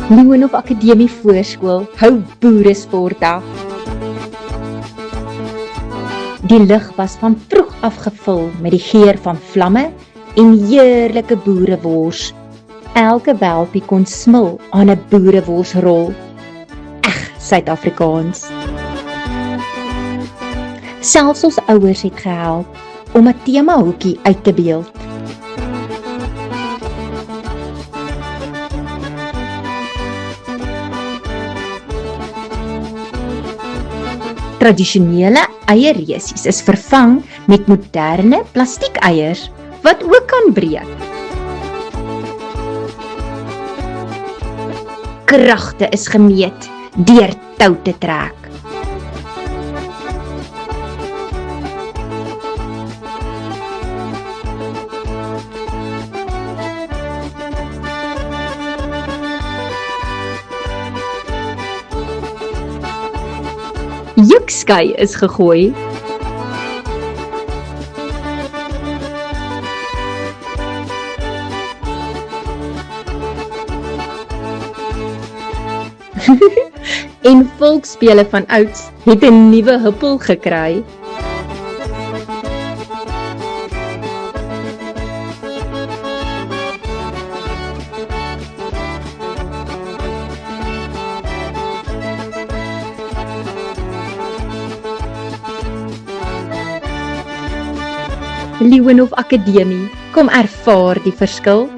Loonhof Akademie Voorskool hou Boeresportdag. Die lug was van vroeg af gevul met die geur van vlamme en heerlike boerewors. Elke welpie kon smil aan 'n boereworsrol. Eg, Suid-Afrikaans. Selfs ons ouers het gehelp om 'n temahoekie uit te beeld. Tradisionele eierresies is vervang met moderne plastiekeiers wat ook kan breek. Kragte is gemeet deur tou te trek. Joekskei is gegooi. En volksspele van ouds het 'n nuwe huppel gekry. Loonhof Akademie, kom ervaar die verskil.